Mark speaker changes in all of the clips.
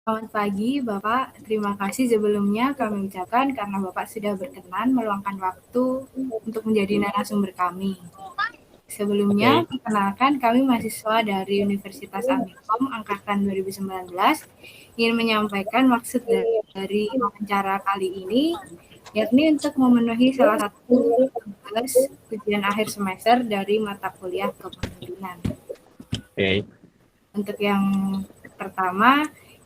Speaker 1: Selamat pagi, Bapak. Terima kasih sebelumnya kami ucapkan karena Bapak sudah berkenan meluangkan waktu untuk menjadi narasumber kami. Sebelumnya,
Speaker 2: Oke.
Speaker 1: perkenalkan kami mahasiswa dari Universitas Amikom Angkatan 2019 ingin menyampaikan maksud dari wawancara kali ini, yakni untuk memenuhi salah satu tugas ujian akhir semester dari mata kuliah kepemimpinan.
Speaker 2: Oke.
Speaker 1: Untuk yang pertama,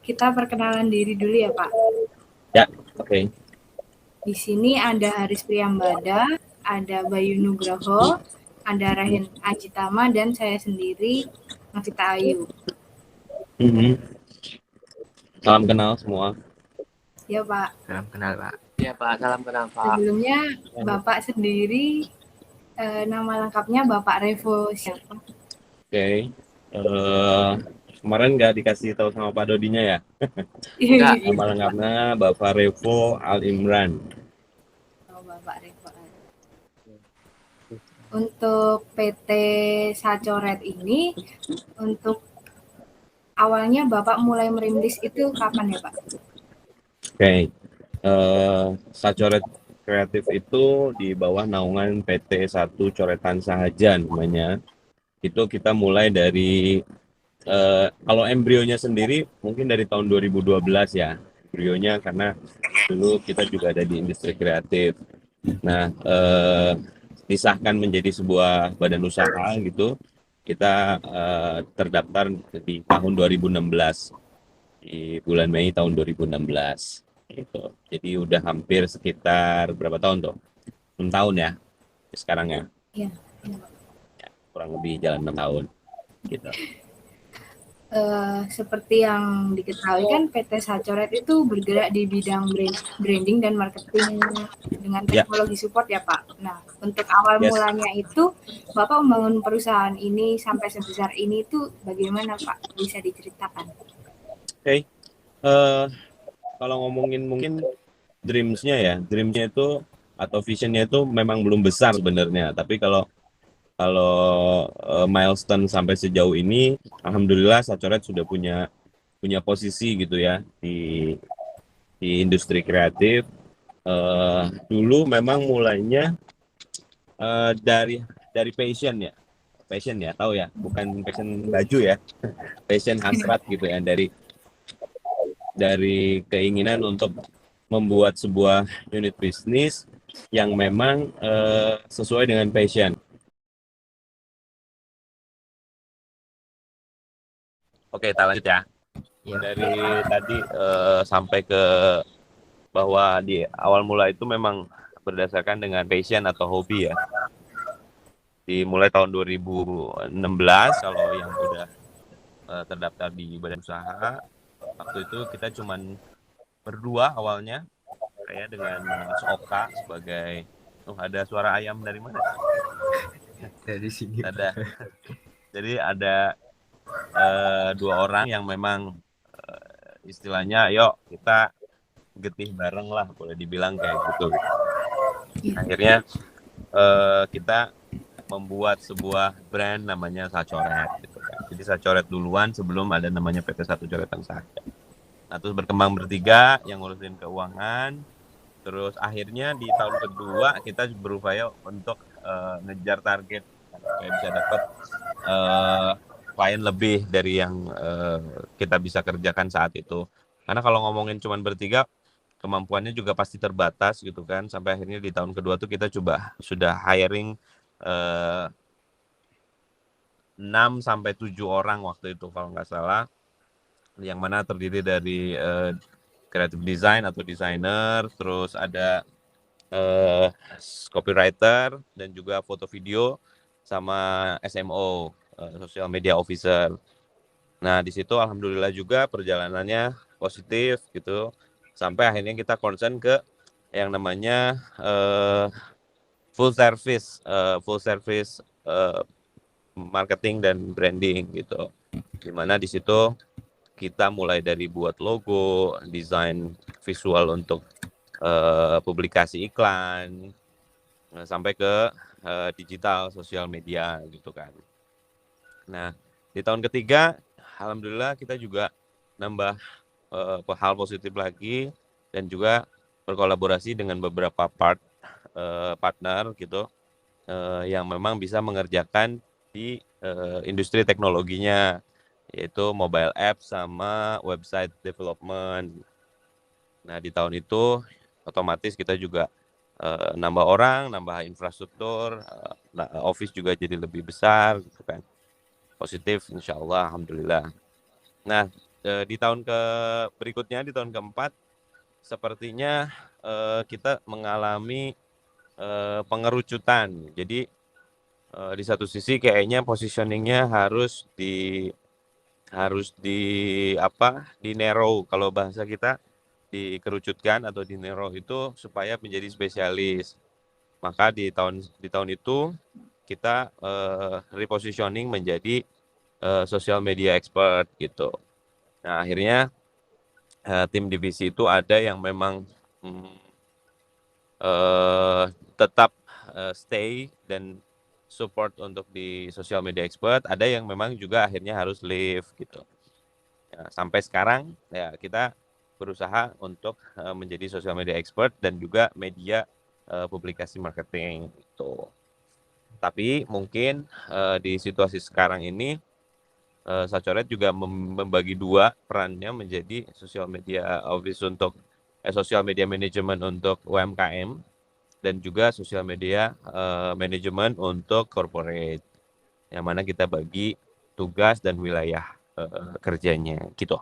Speaker 1: kita perkenalan diri dulu ya, Pak.
Speaker 2: Ya, oke.
Speaker 1: Di sini ada Haris Priyambada, ada Bayu Nugroho, ada Rahin Ajitama, dan saya sendiri, Novita Ayu.
Speaker 2: Mhm. Salam kenal semua.
Speaker 1: Ya, Pak.
Speaker 3: Salam kenal, Pak. Iya, Pak. Salam kenal, Pak.
Speaker 1: Sebelumnya, Bapak sendiri, nama lengkapnya Bapak Revo siapa?
Speaker 2: Oke. Kemarin nggak dikasih tahu sama Pak Dodinya ya?
Speaker 3: Enggak.
Speaker 2: Nama lengkapnya Bapak Revo Al Imran.
Speaker 1: Oh, Bapak Revo. Untuk PT Sacoret ini, untuk awalnya Bapak mulai merintis itu kapan ya, Pak?
Speaker 2: Oke. Sacoret Kreatif itu di bawah naungan PT 1 Coretan Sahaja namanya. Itu kita mulai dari kalau embrionya sendiri mungkin dari tahun 2012 ya. Embrionya karena dulu kita juga ada di industri kreatif. Nah, disahkan menjadi sebuah badan usaha gitu. Kita terdaftar di tahun 2016, di bulan Mei tahun 2016 gitu. Jadi udah hampir sekitar berapa tahun tuh? 6 tahun ya sekarang ya.
Speaker 1: Iya.
Speaker 2: Ya, kurang lebih jalan 6 tahun gitu.
Speaker 1: Seperti yang diketahui kan PT Sacoret itu bergerak di bidang branding dan marketing dengan
Speaker 2: Ya,
Speaker 1: teknologi support ya Pak. Nah, untuk awal
Speaker 2: yes.
Speaker 1: mulanya itu Bapak membangun perusahaan ini sampai sebesar ini itu bagaimana Pak? Bisa diceritakan?
Speaker 2: Oke. Kalau ngomongin mungkin dreamsnya itu atau visionnya itu memang belum besar sebenarnya. Tapi kalau kalau milestone sampai sejauh ini, alhamdulillah Sacoret sudah punya posisi gitu ya di industri kreatif. Dulu memang mulainya dari passion ya, tahu ya, bukan passion baju ya, passion hasrat gitu ya, dari keinginan untuk membuat sebuah unit bisnis yang memang sesuai dengan passion. Oke, kita lanjut ya.
Speaker 3: Iya.
Speaker 2: Dari tadi sampai ke bahwa di awal mula itu memang berdasarkan dengan passion atau hobi ya. Dimulai tahun 2016 kalau yang udah terdaftar di badan usaha. Waktu itu kita cuman berdua awalnya, saya dengan Mas Oka sebagai ada suara ayam dari mana?
Speaker 3: Dari sini, Pak.
Speaker 2: Ada. Jadi ada dua orang yang memang istilahnya, yuk kita getih bareng lah, boleh dibilang kayak gitu. Akhirnya kita membuat sebuah brand namanya Sacoret gitu kan. Jadi Sacoret duluan sebelum ada namanya PT 1 Coretan Sahaja. Nah, terus berkembang bertiga yang ngurusin keuangan. Terus akhirnya di tahun kedua kita berupaya untuk ngejar target supaya bisa dapat klien lebih dari yang kita bisa kerjakan saat itu. Karena kalau ngomongin cuman bertiga, kemampuannya juga pasti terbatas gitu kan. Sampai akhirnya di tahun kedua tuh kita coba sudah hiring 6 sampai 7 orang waktu itu kalau nggak salah. Yang mana terdiri dari creative design atau desainer, terus ada copywriter dan juga foto video sama SMO, social media officer. Nah, di situ alhamdulillah juga perjalanannya positif gitu. Sampai akhirnya kita concern ke yang namanya full service marketing dan branding gitu. Dimana di situ kita mulai dari buat logo, desain visual untuk publikasi iklan, sampai ke digital sosial media gitu kan. Nah, di tahun ketiga alhamdulillah kita juga nambah hal positif lagi, dan juga berkolaborasi dengan beberapa partner gitu yang memang bisa mengerjakan di industri teknologinya, yaitu mobile app sama website development. Nah, di tahun itu otomatis kita juga nambah orang, nambah infrastruktur, office juga jadi lebih besar gitu kan. Positif insya Allah, alhamdulillah. Nah, di tahun berikutnya, di tahun keempat, sepertinya kita mengalami pengerucutan. Jadi di satu sisi kayaknya positioningnya harus di narrow, kalau bahasa kita dikerucutkan atau di narrow itu supaya menjadi spesialis. Maka di tahun itu kita repositioning menjadi social media expert gitu. Nah, akhirnya tim divisi itu ada yang memang tetap stay dan support untuk di social media expert, ada yang memang juga akhirnya harus leave gitu. Ya, sampai sekarang ya kita berusaha untuk menjadi social media expert dan juga media publikasi marketing gitu. Tapi mungkin di situasi sekarang ini Sacoret juga membagi dua perannya menjadi social media office untuk social media management untuk UMKM dan juga social media manajemen untuk corporate, yang mana kita bagi tugas dan wilayah kerjanya gitu.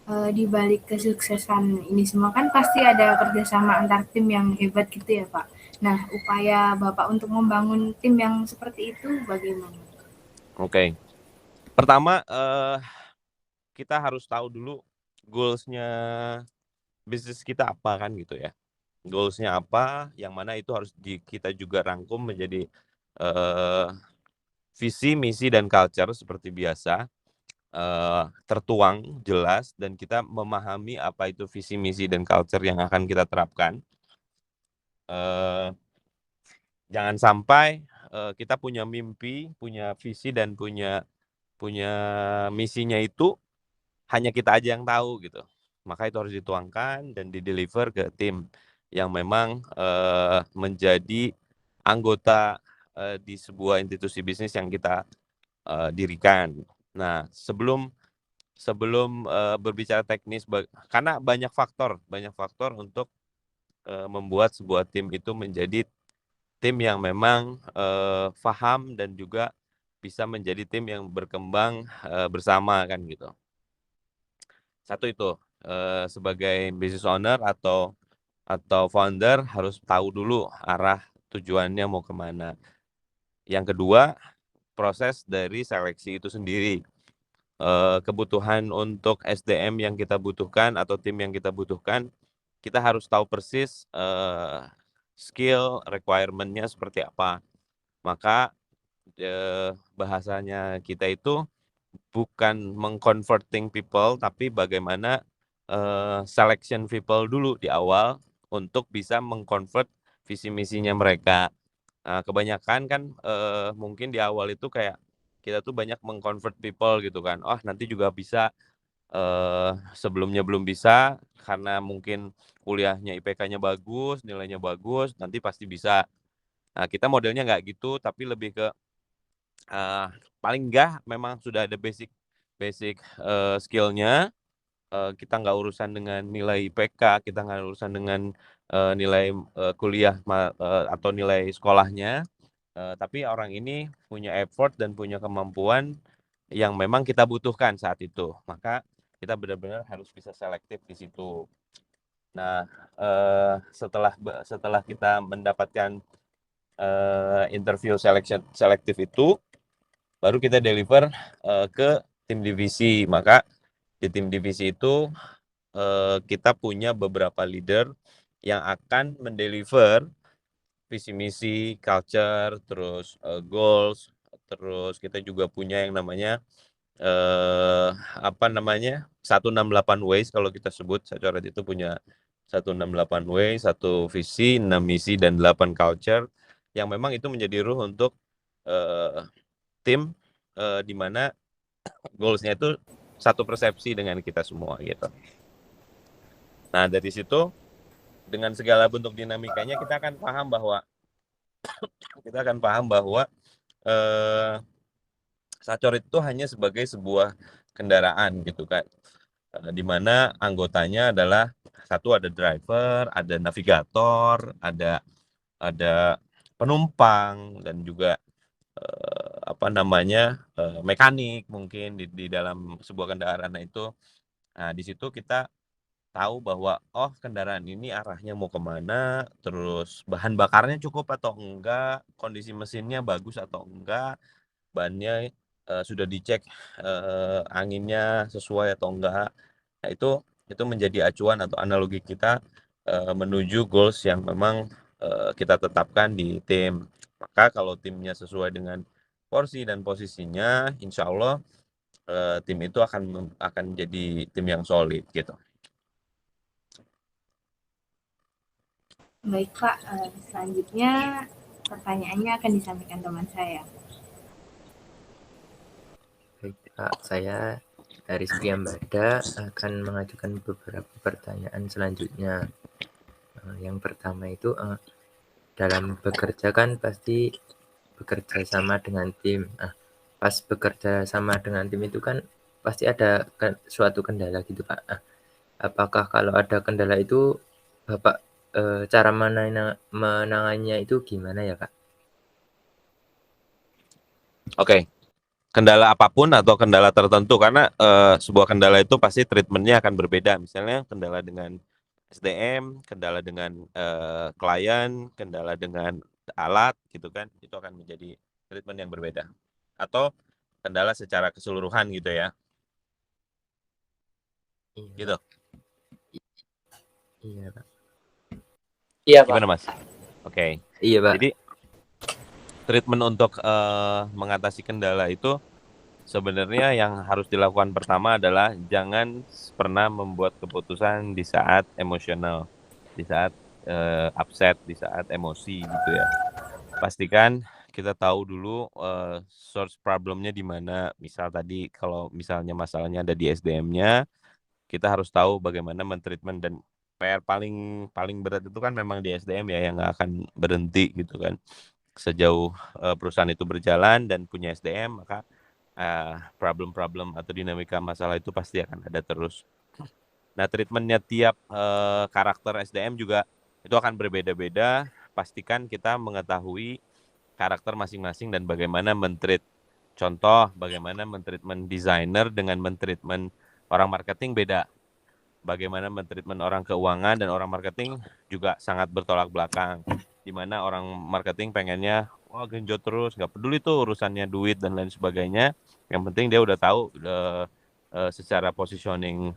Speaker 1: Di balik kesuksesan ini semua kan pasti ada kerjasama antar tim yang hebat gitu ya Pak. Nah, upaya Bapak untuk membangun tim yang seperti itu bagaimana?
Speaker 2: Oke. Pertama kita harus tahu dulu goals-nya bisnis kita apa kan gitu ya. Goals-nya apa, yang mana itu harus kita juga rangkum menjadi visi, misi, dan culture seperti biasa, tertuang jelas, dan kita memahami apa itu visi, misi, dan culture yang akan kita terapkan. Jangan sampai kita punya mimpi, punya visi, dan punya misinya itu hanya kita aja yang tahu gitu. Maka itu harus dituangkan dan dideliver ke tim yang memang menjadi anggota di sebuah institusi bisnis yang kita dirikan. Nah, sebelum berbicara teknis, karena banyak faktor untuk membuat sebuah tim itu menjadi tim yang memang paham dan juga bisa menjadi tim yang berkembang bersama kan gitu. Satu itu sebagai business owner atau founder harus tahu dulu arah tujuannya mau kemana. Yang kedua, proses dari seleksi itu sendiri. Kebutuhan untuk SDM yang kita butuhkan atau tim yang kita butuhkan, kita harus tahu persis skill requirement-nya seperti apa. Maka bahasanya kita itu bukan mengconverting people, tapi bagaimana selection people dulu di awal untuk bisa mengconvert visi misinya mereka. Nah, kebanyakan kan mungkin di awal itu kayak kita tuh banyak mengconvert people gitu kan. Oh, nanti juga bisa, sebelumnya belum bisa karena mungkin kuliahnya IPK-nya bagus, nilainya bagus, nanti pasti bisa. Nah, kita modelnya nggak gitu, tapi lebih ke paling enggak memang sudah ada basic skill-nya. Kita nggak urusan dengan nilai IPK, kita nggak urusan dengan nilai kuliah atau nilai sekolahnya, tapi orang ini punya effort dan punya kemampuan yang memang kita butuhkan saat itu. Maka kita benar-benar harus bisa selektif di situ. Nah, setelah kita mendapatkan interview selektif itu, baru kita deliver ke tim divisi. Maka di tim divisi itu kita punya beberapa leader yang akan mendeliver visi misi, culture, terus goals, terus kita juga punya yang namanya 168 ways kalau kita sebut. Sacoret itu punya 168 ways, 1 visi, 6 misi, dan 8 culture, yang memang itu menjadi ruh untuk tim di mana goals-nya itu satu persepsi dengan kita semua gitu. Nah dari situ dengan segala bentuk dinamikanya kita akan paham bahwa Sacorit itu hanya sebagai sebuah kendaraan gitu kan, di mana anggotanya adalah satu ada driver, ada navigator, ada penumpang dan juga mekanik mungkin di dalam sebuah kendaraan. Nah itu, nah di situ kita tahu bahwa oh kendaraan ini arahnya mau kemana, terus bahan bakarnya cukup atau enggak, kondisi mesinnya bagus atau enggak, bannya sudah dicek anginnya sesuai atau enggak. Nah itu menjadi acuan atau analogi kita menuju goals yang memang kita tetapkan di tim. Maka kalau timnya sesuai dengan porsi dan posisinya, insya Allah tim itu akan jadi tim yang solid gitu.
Speaker 1: Baik Pak, selanjutnya pertanyaannya akan disampaikan teman saya.
Speaker 3: Baik, Kak, saya dari Priyambada akan mengajukan beberapa pertanyaan selanjutnya. Yang pertama itu dalam bekerja kan pasti bekerja sama dengan tim. Pas bekerja sama dengan tim itu kan pasti ada suatu kendala gitu Pak. Apakah kalau ada kendala itu Bapak cara menangannya itu gimana ya Kak?
Speaker 2: Oke. Kendala apapun atau kendala tertentu, karena sebuah kendala itu pasti treatmentnya akan berbeda. Misalnya kendala dengan SDM, kendala dengan klien, kendala dengan alat gitu kan, itu akan menjadi treatment yang berbeda. Atau kendala secara keseluruhan gitu ya.
Speaker 3: Iya,
Speaker 2: Gitu.
Speaker 3: Iya Pak.
Speaker 4: Iya Pak.
Speaker 2: Gimana Mas? Oke.
Speaker 3: Iya Pak.
Speaker 2: Jadi treatment untuk mengatasi kendala itu sebenarnya yang harus dilakukan pertama adalah jangan pernah membuat keputusan di saat emosional, di saat upset, di saat emosi gitu ya. Pastikan kita tahu dulu source problemnya di mana. Misal tadi kalau misalnya masalahnya ada di SDM-nya, kita harus tahu bagaimana mentreatment, dan PR paling berat itu kan memang di SDM ya, yang nggak akan berhenti gitu kan. Sejauh perusahaan itu berjalan dan punya SDM, maka problem-problem atau dinamika masalah itu pasti akan ada terus. Nah, treatmentnya tiap karakter SDM juga itu akan berbeda-beda. Pastikan kita mengetahui karakter masing-masing dan bagaimana mentreat. Contoh, bagaimana mentreatment designer dengan mentreatment orang marketing beda. Bagaimana mentreatment orang keuangan dan orang marketing juga sangat bertolak belakang. Di mana orang marketing pengennya genjot terus, nggak peduli tuh urusannya duit dan lain sebagainya. Yang penting dia udah tahu secara positioning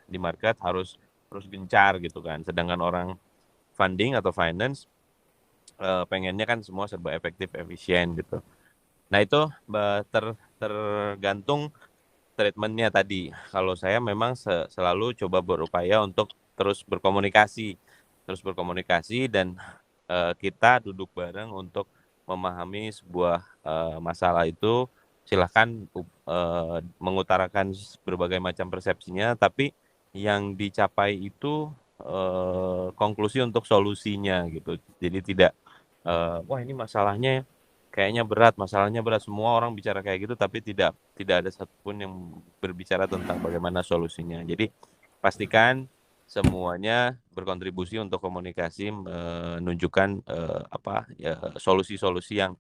Speaker 2: di market harus gencar gitu kan. Sedangkan orang funding atau finance pengennya kan semua serba efektif, efisien gitu. Nah itu tergantung treatmentnya tadi. Kalau saya memang selalu coba berupaya untuk terus berkomunikasi dan kita duduk bareng untuk memahami sebuah masalah itu. Silahkan mengutarakan berbagai macam persepsinya, tapi yang dicapai itu konklusi untuk solusinya gitu. Jadi tidak wah ini masalahnya kayaknya berat, semua orang bicara kayak gitu, tapi tidak ada satupun yang berbicara tentang bagaimana solusinya. Jadi pastikan semuanya berkontribusi untuk komunikasi, menunjukkan solusi-solusi yang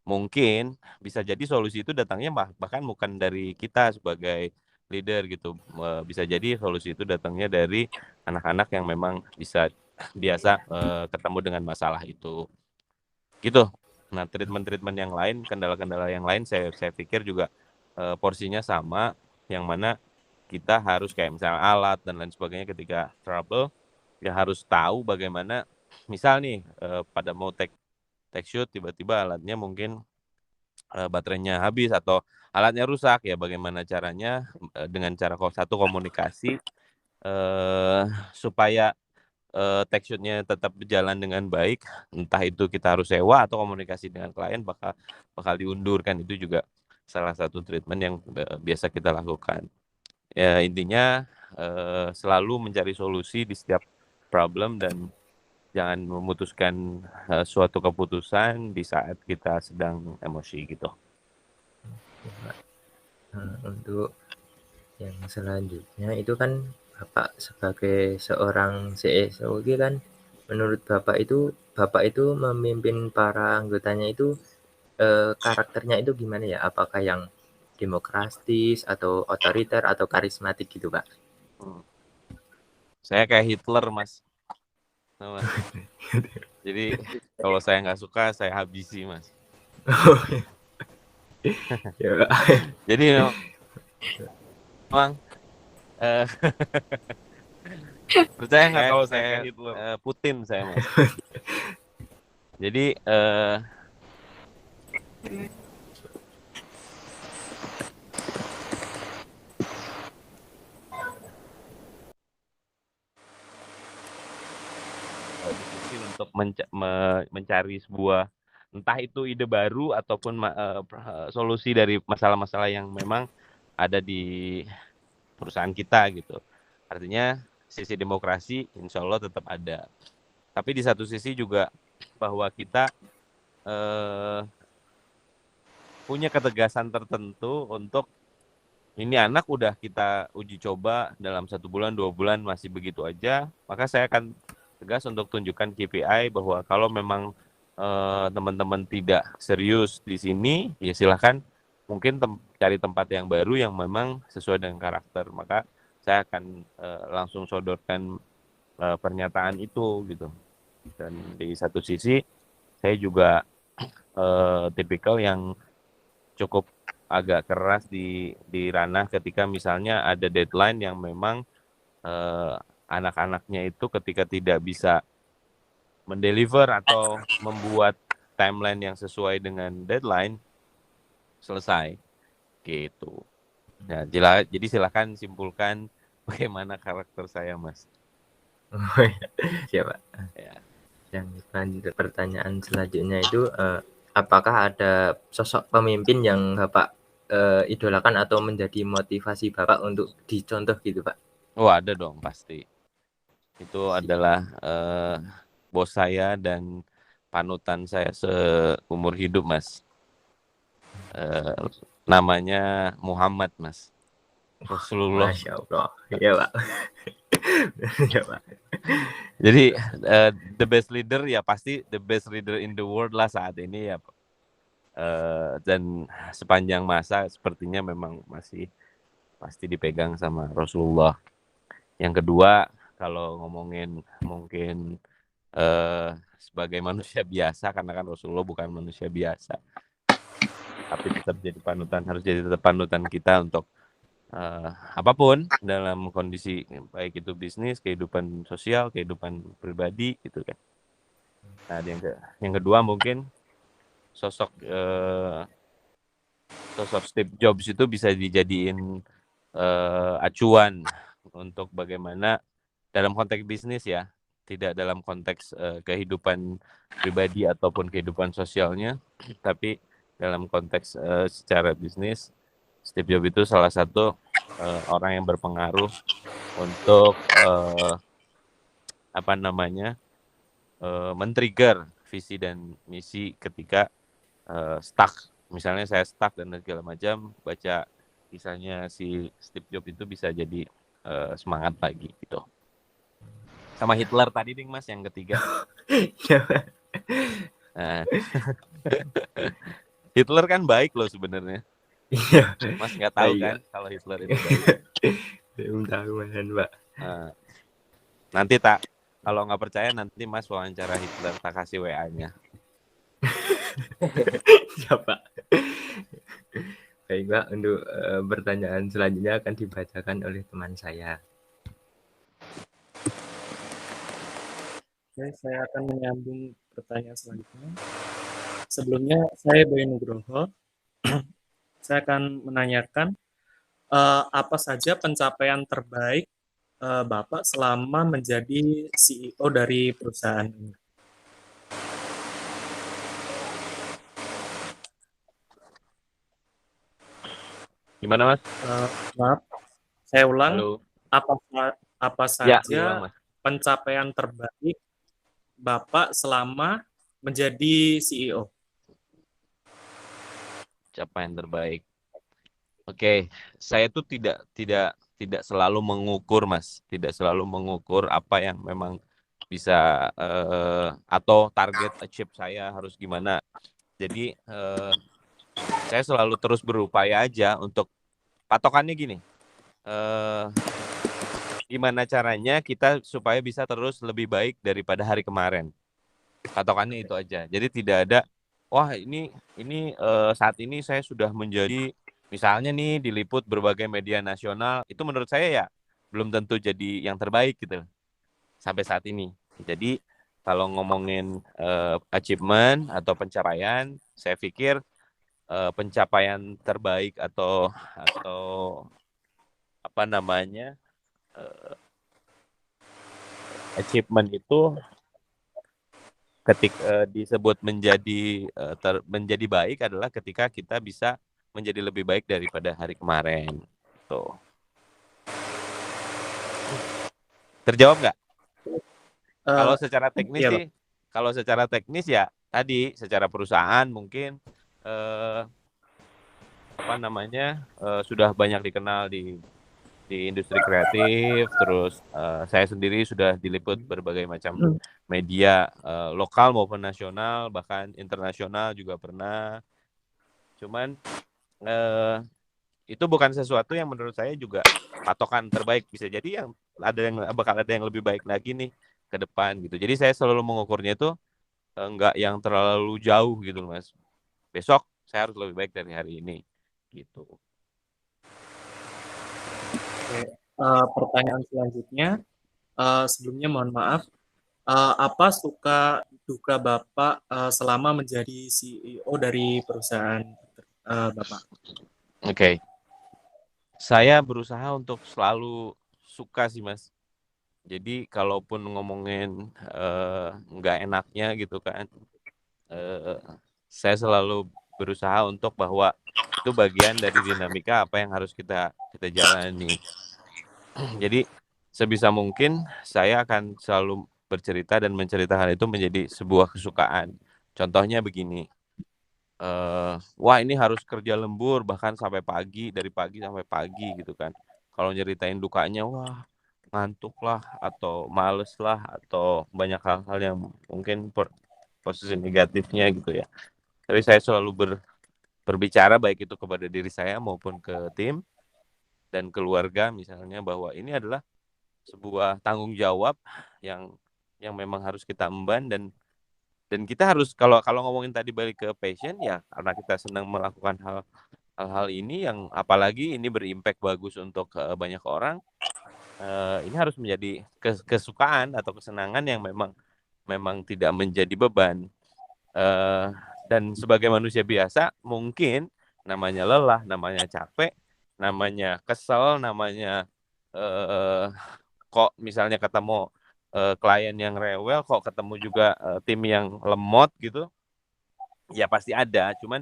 Speaker 2: mungkin bisa jadi solusi itu datangnya bahkan bukan dari kita sebagai leader gitu. Bisa jadi solusi itu datangnya dari anak-anak yang memang biasa ketemu dengan masalah itu. Gitu. Nah, treatment yang lain, kendala-kendala yang lain saya pikir juga porsinya sama, yang mana kita harus kayak misalnya alat dan lain sebagainya ketika trouble, ya harus tahu bagaimana, misal nih pada mau take shoot tiba-tiba alatnya mungkin baterainya habis atau alatnya rusak, ya bagaimana caranya dengan cara satu komunikasi supaya take shoot-nya tetap berjalan dengan baik, entah itu kita harus sewa atau komunikasi dengan klien bakal diundur kan, itu juga salah satu treatment yang biasa kita lakukan. Ya, intinya selalu mencari solusi di setiap problem dan jangan memutuskan suatu keputusan di saat kita sedang emosi gitu.
Speaker 3: Untuk yang selanjutnya itu kan Bapak sebagai seorang CSO kan, menurut Bapak itu memimpin para anggotanya itu karakternya itu gimana ya? Apakah yang demokratis atau otoriter atau karismatik gitu, Pak?
Speaker 2: Saya kayak Hitler, Mas. Nah, Mas. Jadi kalau saya nggak suka, saya habisi, Mas.
Speaker 3: Ya, Pak.
Speaker 2: Jadi memang percaya nggak kalau saya Putin saya, Mas. Jadi untuk mencari sebuah entah itu ide baru ataupun solusi dari masalah-masalah yang memang ada di perusahaan kita gitu. Artinya sisi demokrasi insya Allah tetap ada. Tapi di satu sisi juga bahwa kita punya ketegasan tertentu untuk ini anak udah kita uji coba dalam 1 bulan 2 bulan masih begitu aja, maka saya akan tegas untuk tunjukkan KPI bahwa kalau memang teman-teman tidak serius di sini, ya silahkan mungkin cari tempat yang baru yang memang sesuai dengan karakter. Maka saya akan langsung sodorkan pernyataan itu gitu. Dan di satu sisi saya juga tipikal yang cukup agak keras di ranah ketika misalnya ada deadline yang memang anak-anaknya itu ketika tidak bisa mendeliver atau membuat timeline yang sesuai dengan deadline selesai gitu. Nah, jadi silakan simpulkan bagaimana karakter saya, Mas.
Speaker 3: Ya, Pak.
Speaker 2: Ya.
Speaker 3: Yang lanjut pertanyaan selanjutnya itu apakah ada sosok pemimpin yang Bapak idolakan atau menjadi motivasi Bapak untuk dicontoh gitu, Pak?
Speaker 2: Oh, ada dong pasti. Itu adalah bos saya dan panutan saya seumur hidup, Mas. Namanya Muhammad, Mas. Rasulullah.
Speaker 3: Masya Allah. Ya, Pak. Ya, Pak.
Speaker 2: Jadi the best leader ya pasti the best leader in the world lah saat ini ya. Dan sepanjang masa sepertinya memang masih pasti dipegang sama Rasulullah. Yang kedua, kalau ngomongin mungkin sebagai manusia biasa, karena kan Rasulullah bukan manusia biasa, tapi tetap jadi panutan, harus jadi tetap panutan kita untuk apapun dalam kondisi baik itu bisnis, kehidupan sosial, kehidupan pribadi gitu kan. Nah, yang kedua mungkin sosok Steve Jobs itu bisa dijadiin acuan untuk bagaimana dalam konteks bisnis ya, tidak dalam konteks kehidupan pribadi ataupun kehidupan sosialnya, tapi dalam konteks secara bisnis. Steve Jobs itu salah satu orang yang berpengaruh untuk men-trigger visi dan misi ketika stuck. Misalnya saya stuck dan segala macam, baca kisahnya si Steve Jobs itu bisa jadi semangat lagi gitu. Sama Hitler tadi nih Mas yang ketiga. Nah, Hitler kan baik loh sebenarnya.
Speaker 3: Iya.
Speaker 2: Mas nggak tahu kan kalau Hitler itu baik.
Speaker 3: Belum tahu Pak.
Speaker 2: Nanti kalau nggak percaya nanti Mas wawancara Hitler, tak kasih WA-nya.
Speaker 3: Ya Pak. Baik Pak, untuk pertanyaan selanjutnya akan dibacakan oleh teman saya.
Speaker 5: Oke, saya akan menyambung pertanyaan selanjutnya. Sebelumnya saya Boy Nugroho. Saya akan menanyakan apa saja pencapaian terbaik Bapak selama menjadi CEO dari perusahaan ini.
Speaker 2: Gimana Mas?
Speaker 5: Maaf, saya ulang.
Speaker 2: Halo.
Speaker 5: Apa
Speaker 2: Ya,
Speaker 5: saja
Speaker 2: diulang Mas.
Speaker 5: pencapaian terbaik Bapak selama menjadi CEO?
Speaker 2: Capaian terbaik. Oke, saya tuh tidak selalu mengukur Mas, tidak selalu mengukur apa yang memang bisa atau target achieve saya harus gimana. Jadi saya selalu terus berupaya aja untuk patokannya gini. Gimana caranya kita supaya bisa terus lebih baik daripada hari kemarin. Patokannya itu aja. Jadi tidak ada wah ini saat ini saya sudah menjadi misalnya nih diliput berbagai media nasional, itu menurut saya ya belum tentu jadi yang terbaik gitu sampai saat ini. Jadi kalau ngomongin achievement atau pencapaian, saya pikir pencapaian terbaik atau apa namanya achievement itu ketika disebut menjadi baik adalah ketika kita bisa menjadi lebih baik daripada hari kemarin. Tuh. Terjawab nggak? Kalau secara teknis
Speaker 5: Iya,
Speaker 2: sih, kalau secara teknis ya tadi secara perusahaan mungkin apa namanya sudah banyak dikenal di industri kreatif, terus saya sendiri sudah diliput berbagai macam media lokal maupun nasional, bahkan internasional juga pernah. Cuman itu bukan sesuatu yang menurut saya juga patokan terbaik. Bisa jadi yang bakal ada yang lebih baik lagi nih ke depan gitu. Jadi saya selalu mengukurnya itu enggak yang terlalu jauh gitu Mas. Besok saya harus lebih baik dari hari ini gitu.
Speaker 5: Oke. Pertanyaan selanjutnya, sebelumnya mohon maaf, apa suka duka Bapak selama menjadi CEO dari perusahaan Bapak?
Speaker 2: Oke. Saya berusaha untuk selalu suka sih Mas. Jadi kalaupun ngomongin nggak enaknya gitu kan, saya selalu berusaha untuk bahwa itu bagian dari dinamika apa yang harus kita jalani. Jadi sebisa mungkin saya akan selalu bercerita dan menceritakan itu menjadi sebuah kesukaan. Contohnya begini, wah ini harus kerja lembur bahkan sampai pagi, dari pagi sampai pagi gitu kan. Kalau nyeritain dukanya, wah ngantuk lah atau males lah atau banyak hal-hal yang mungkin posisi negatifnya gitu ya. Tapi saya selalu berbicara baik itu kepada diri saya maupun ke tim dan keluarga misalnya bahwa ini adalah sebuah tanggung jawab yang memang harus kita emban dan kita harus kalau ngomongin tadi balik ke passion ya karena kita senang melakukan hal-hal ini yang apalagi ini berimpact bagus untuk banyak orang, ini harus menjadi kesukaan atau kesenangan yang memang tidak menjadi beban. Dan sebagai manusia biasa mungkin namanya lelah, namanya capek, namanya kesel, namanya kok misalnya ketemu klien yang rewel, kok ketemu juga tim yang lemot gitu, ya pasti ada. Cuman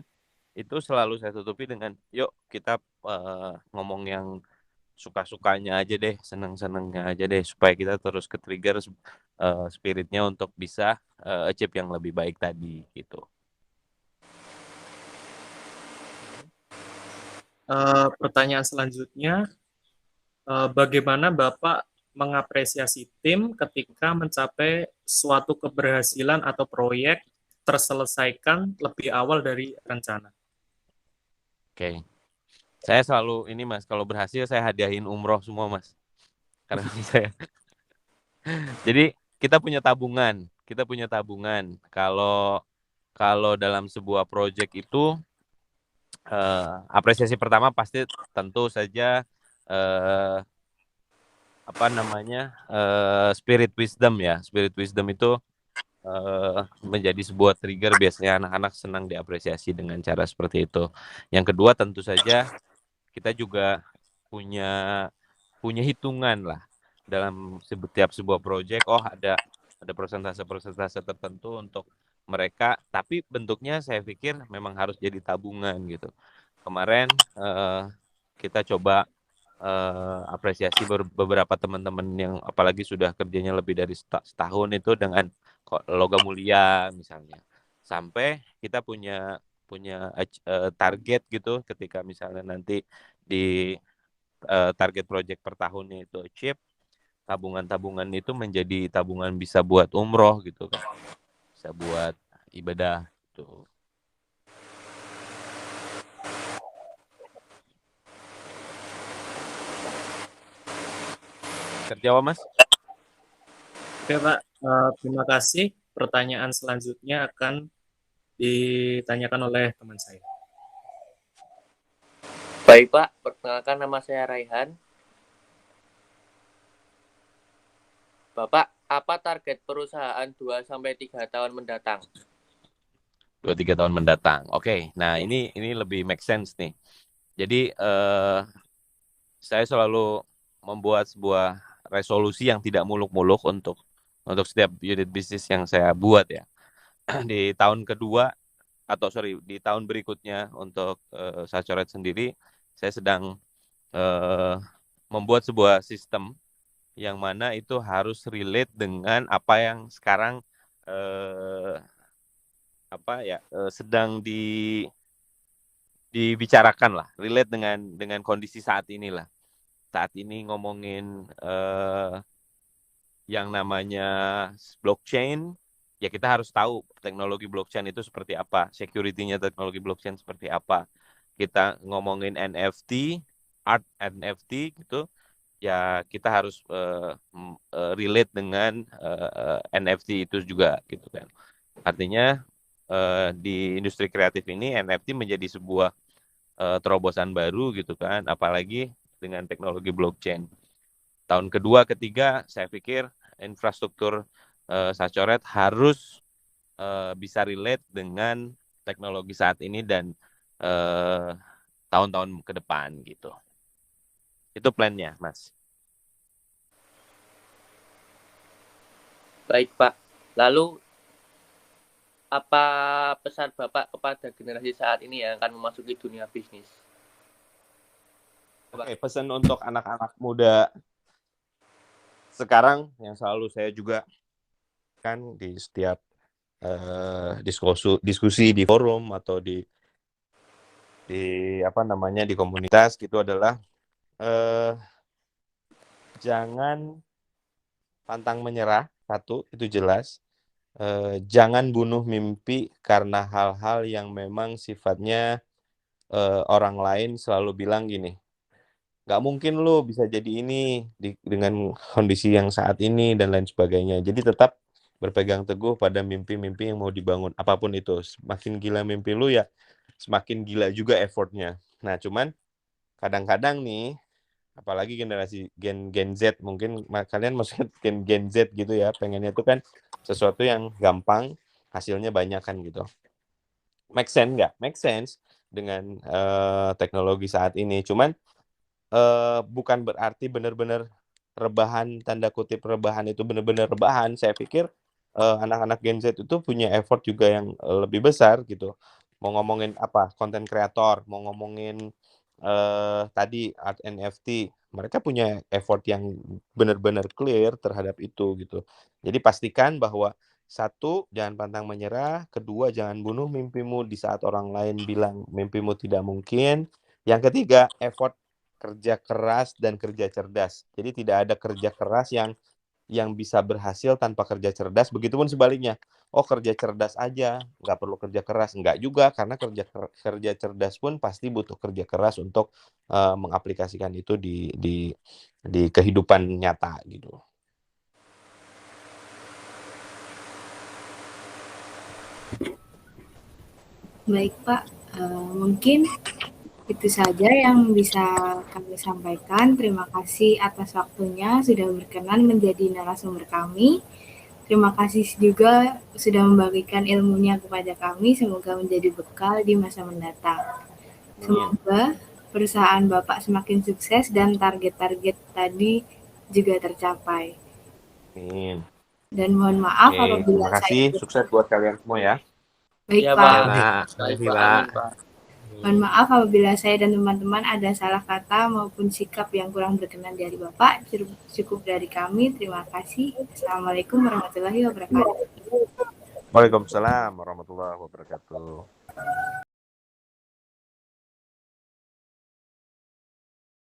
Speaker 2: itu selalu saya tutupi dengan yuk kita ngomong yang suka-sukanya aja deh, seneng-senengnya aja deh, supaya kita terus ke-trigger spiritnya untuk bisa achieve yang lebih baik tadi gitu.
Speaker 5: Pertanyaan selanjutnya, bagaimana Bapak mengapresiasi tim ketika mencapai suatu keberhasilan atau proyek terselesaikan lebih awal dari rencana?
Speaker 2: Oke. Saya selalu ini Mas, kalau berhasil saya hadiahin umroh semua Mas. Karena saya jadi kita punya tabungan. Kalau dalam sebuah proyek itu apresiasi pertama pasti tentu saja apa namanya spirit wisdom ya. Spirit wisdom itu menjadi sebuah trigger, biasanya anak-anak senang diapresiasi dengan cara seperti itu. Yang kedua tentu saja kita juga punya hitungan lah dalam setiap sebuah proyek. Oh ada persentase tertentu untuk mereka, tapi bentuknya saya pikir memang harus jadi tabungan gitu. Kemarin kita coba apresiasi beberapa teman-teman yang apalagi sudah kerjanya lebih dari setahun itu dengan logam mulia misalnya. Sampai kita punya target gitu ketika misalnya nanti di target project per tahunnya itu achieve, tabungan-tabungan itu menjadi tabungan bisa buat umroh gitu kan. Bisa buat ibadah gitu. Terjawab, Mas?
Speaker 5: Oke, Pak. Terima kasih. Pertanyaan selanjutnya akan ditanyakan oleh teman saya.
Speaker 4: Baik, Pak. Perkenalkan, nama saya Raihan. Bapak, apa target perusahaan 2-3 tahun mendatang?
Speaker 2: 2-3 tahun mendatang. Oke. Nah, ini lebih make sense nih. Jadi saya selalu membuat sebuah resolusi yang tidak muluk-muluk untuk setiap unit bisnis yang saya buat ya. Di tahun kedua di tahun berikutnya untuk Sacoret sendiri, saya sedang membuat sebuah sistem yang mana itu harus relate dengan apa yang sekarang sedang dibicarakan lah, relate dengan kondisi saat inilah. Saat ini ngomongin yang namanya blockchain, ya kita harus tahu teknologi blockchain itu seperti apa, security-nya teknologi blockchain seperti apa. Kita ngomongin NFT, art NFT gitu, ya kita harus relate dengan NFT itu juga gitu kan. Artinya di industri kreatif ini NFT menjadi sebuah terobosan baru gitu kan, apalagi dengan teknologi blockchain. Tahun kedua, ketiga, saya pikir infrastruktur Sacoret harus bisa relate dengan teknologi saat ini dan tahun-tahun ke depan gitu. Itu plannya, Mas.
Speaker 4: Baik, Pak. Lalu, apa pesan Bapak kepada generasi saat ini yang akan memasuki dunia bisnis?
Speaker 2: Oke, pesan untuk anak-anak muda sekarang yang selalu saya juga kan di setiap diskusi di forum atau di di komunitas gitu adalah jangan pantang menyerah, satu itu jelas. Jangan bunuh mimpi karena hal-hal yang memang sifatnya orang lain selalu bilang gini, nggak mungkin lo bisa jadi ini dengan kondisi yang saat ini dan lain sebagainya. Jadi tetap berpegang teguh pada mimpi-mimpi yang mau dibangun, apapun itu. Semakin gila mimpi lo ya, semakin gila juga effortnya. Nah, cuman kadang-kadang nih, apalagi generasi Gen Z, mungkin kalian maksudnya Gen Z gitu ya, pengennya itu kan sesuatu yang gampang, hasilnya banyak kan gitu. Make sense nggak? Make sense dengan teknologi saat ini. Cuman bukan berarti benar-benar rebahan, tanda kutip rebahan itu benar-benar rebahan. Saya pikir anak-anak Gen Z itu punya effort juga yang lebih besar gitu. Mau ngomongin apa? Konten kreator, mau ngomongin tadi art NFT, mereka punya effort yang benar-benar clear terhadap itu gitu. Jadi pastikan bahwa satu, jangan pantang menyerah. Kedua, jangan bunuh mimpimu di saat orang lain bilang mimpimu tidak mungkin. Yang ketiga, effort kerja keras dan kerja cerdas. Jadi tidak ada kerja keras yang bisa berhasil tanpa kerja cerdas. Begitupun sebaliknya. Oh, kerja cerdas aja, nggak perlu kerja keras. Nggak juga, karena kerja cerdas pun pasti butuh kerja keras untuk mengaplikasikan itu di kehidupan nyata gitu.
Speaker 1: Baik, Pak. Mungkin itu saja yang bisa kami sampaikan. Terima kasih atas waktunya sudah berkenan menjadi narasumber kami. Terima kasih juga sudah membagikan ilmunya kepada kami. Semoga menjadi bekal di masa mendatang. Semoga perusahaan Bapak semakin sukses dan target-target tadi juga tercapai.
Speaker 2: Amin.
Speaker 1: Dan mohon maaf apabila
Speaker 2: terima kasih. Sukses buat kalian semua ya.
Speaker 1: Baik,
Speaker 4: Ya,
Speaker 1: Pak.
Speaker 3: Pak.
Speaker 4: Baik,
Speaker 3: Makasih,
Speaker 4: Pak.
Speaker 3: Pak.
Speaker 4: Amin, Pak.
Speaker 1: Mohon maaf apabila saya dan teman-teman ada salah kata maupun sikap yang kurang berkenan dari Bapak. Cukup dari kami. Terima kasih. Assalamualaikum warahmatullahi wabarakatuh.
Speaker 2: Waalaikumsalam warahmatullahi wabarakatuh.